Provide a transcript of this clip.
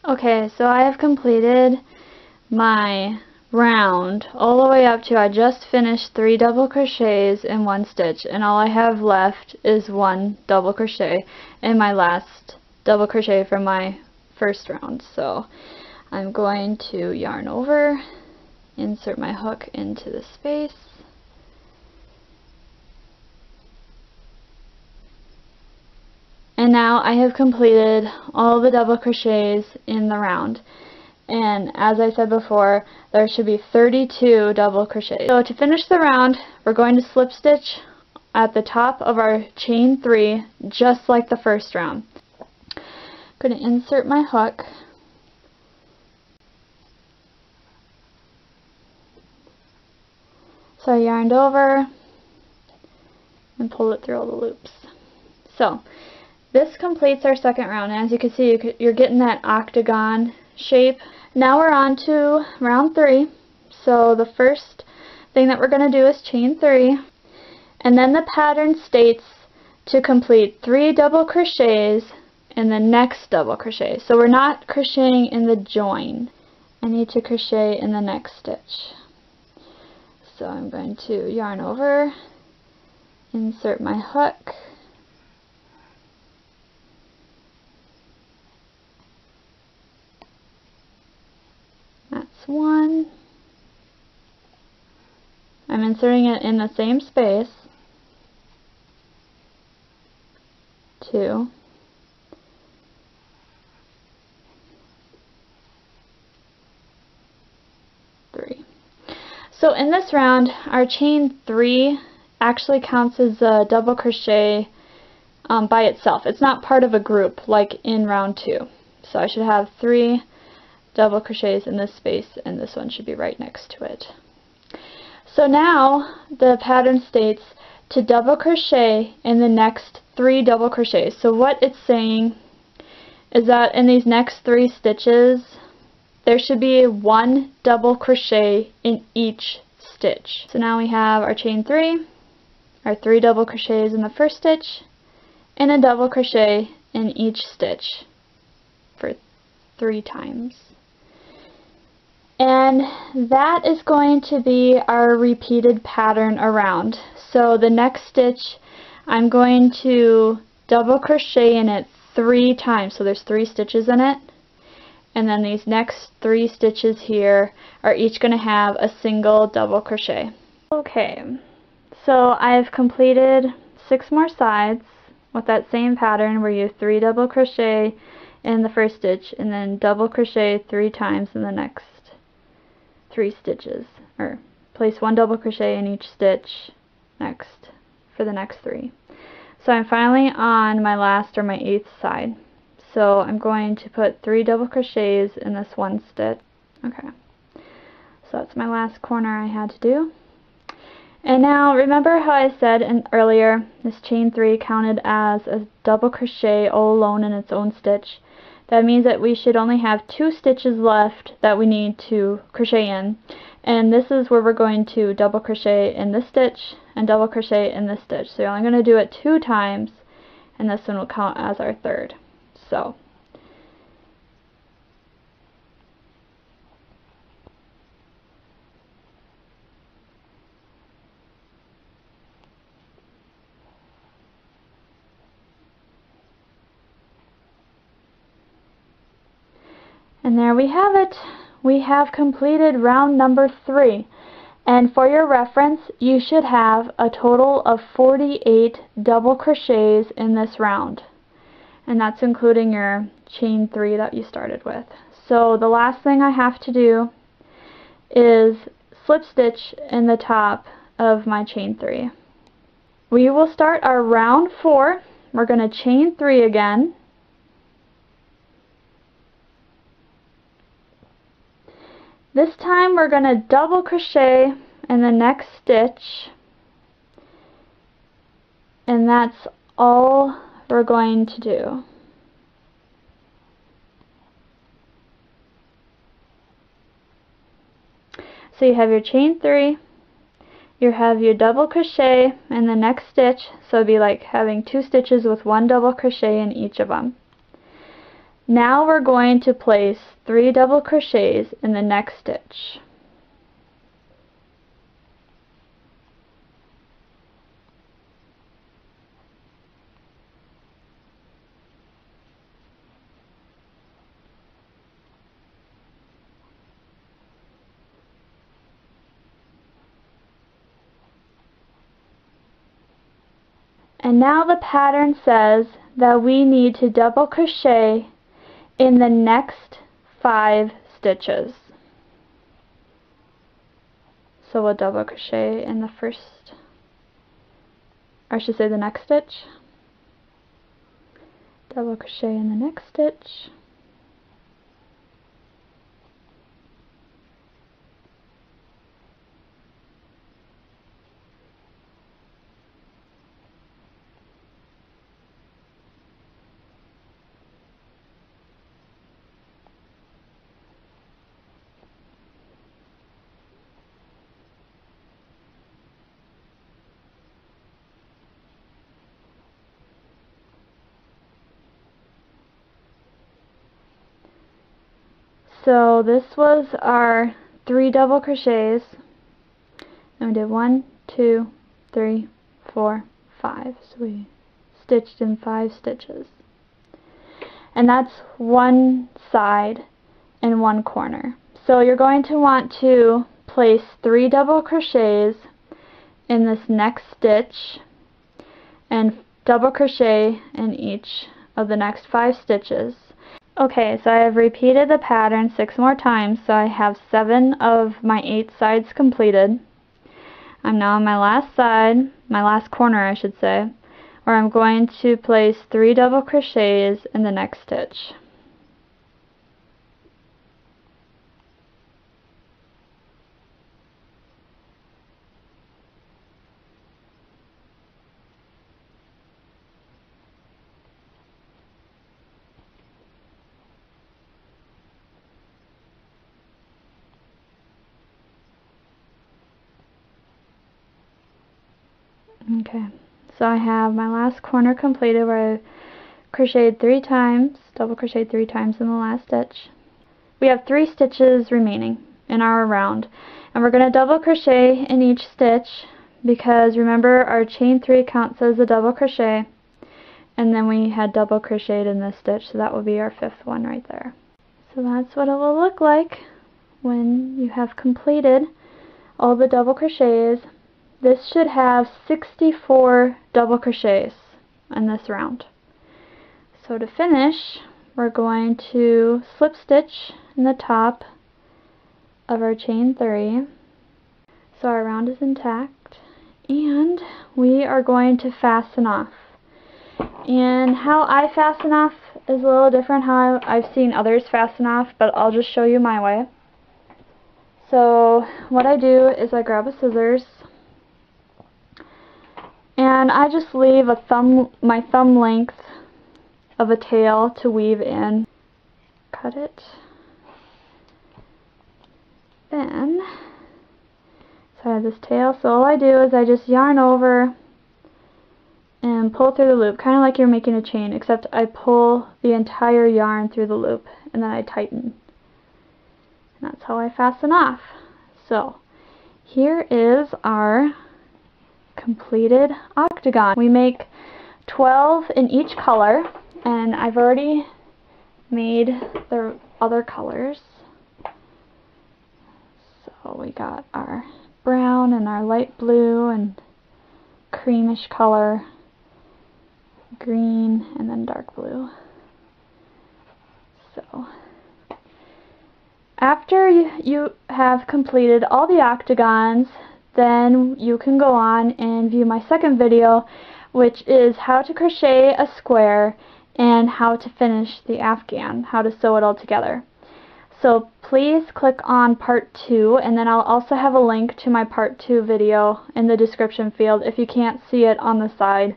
Okay, so I have completed my round all the way up to I just finished 3 double crochets in 1 stitch, and all I have left is 1 double crochet in my last double crochet from my first round. So I'm going to yarn over, insert my hook into the space, and now I have completed all the double crochets in the round. And as I said before, there should be 32 double crochets. So to finish the round, we're going to slip stitch at the top of our chain 3, just like the first round. I'm going to insert my hook. So I yarned over and pulled it through all the loops. So this completes our second round, and as you can see, you're getting that octagon shape. Now we're on to round 3. So the first thing that we're going to do is chain 3, and then the pattern states to complete 3 double crochets in the next double crochet. So we're not crocheting in the join. I need to crochet in the next stitch. So I'm going to yarn over, insert my hook, that's 1. I'm inserting it in the same space. 2. 3. So in this round, our chain 3 actually counts as a double crochet by itself. It's not part of a group like in round 2. So I should have 3 double crochets in this space, and this one should be right next to it. So now the pattern states to double crochet in the next 3 double crochets. So what it's saying is that in these next 3 stitches there should be 1 double crochet in each stitch. So now we have our chain 3, our 3 double crochets in the first stitch, and a double crochet in each stitch for 3 times. And that is going to be our repeated pattern around. So the next stitch, I'm going to double crochet in it 3 times. So there's 3 stitches in it. And then these next 3 stitches here are each going to have a single double crochet. Okay, so I've completed 6 more sides with that same pattern where you 3 double crochet in the first stitch and then double crochet 3 times in the next 3 stitches, or place 1 double crochet in each stitch next for the next 3. So I'm finally on my last, or my 8th side. So I'm going to put 3 double crochets in this 1 stitch. Okay, so that's my last corner I had to do. And now remember how I said earlier this chain 3 counted as a double crochet all alone in its own stitch. That means that we should only have 2 stitches left that we need to crochet in, and this is where we're going to double crochet in this stitch and double crochet in this stitch. So you're only going to do it 2 times, and this one will count as our 3rd. So and there we have it. We have completed round number 3. And for your reference, you should have a total of 48 double crochets in this round. And that's including your chain 3 that you started with. So the last thing I have to do is slip stitch in the top of my chain 3. We will start our round 4. We're going to chain 3 again. This time we're going to double crochet in the next stitch, and that's all we're going to do. So you have your chain 3, you have your double crochet in the next stitch, so it'd be like having 2 stitches with 1 double crochet in each of them. Now we're going to place 3 double crochets in the next stitch. And now the pattern says that we need to double crochet in the next 5 stitches. So we'll double crochet in the first, or I should say the next stitch. Double crochet in the next stitch. So this was our 3 double crochets, and we did 1, 2, 3, 4, 5. So we stitched in 5 stitches. And that's one side and one corner. So you're going to want to place 3 double crochets in this next stitch and double crochet in each of the next 5 stitches. Okay, so I have repeated the pattern 6 more times, so I have 7 of my 8 sides completed. I'm now on my last side, my last corner I should say, where I'm going to place 3 double crochets in the next stitch. Okay, so I have my last corner completed where I crocheted 3 times, double crocheted 3 times in the last stitch. We have 3 stitches remaining in our round, and we're going to double crochet in each stitch because remember our chain 3 counts as a double crochet, and then we had double crocheted in this stitch, so that will be our 5th one right there. So that's what it will look like when you have completed all the double crochets. This should have 64 double crochets in this round. So to finish, we're going to slip stitch in the top of our chain 3. So our round is intact, and we are going to fasten off. And how I fasten off is a little different how I've seen others fasten off, but I'll just show you my way. So what I do is I grab a scissors, and I just leave my thumb length of a tail to weave in. Cut it. Then, so I have this tail, so all I do is I just yarn over and pull through the loop, kind of like you're making a chain, except I pull the entire yarn through the loop and then I tighten. And that's how I fasten off. So, here is our completed octagon. We make 12 in each color, and I've already made the other colors. So we got our brown and our light blue and creamish color, green, and then dark blue. So after you have completed all the octagons, then you can go on and view my second video, which is how to crochet a square and how to finish the Afghan, how to sew it all together. So please click on part 2, and then I'll also have a link to my part 2 video in the description field if you can't see it on the side.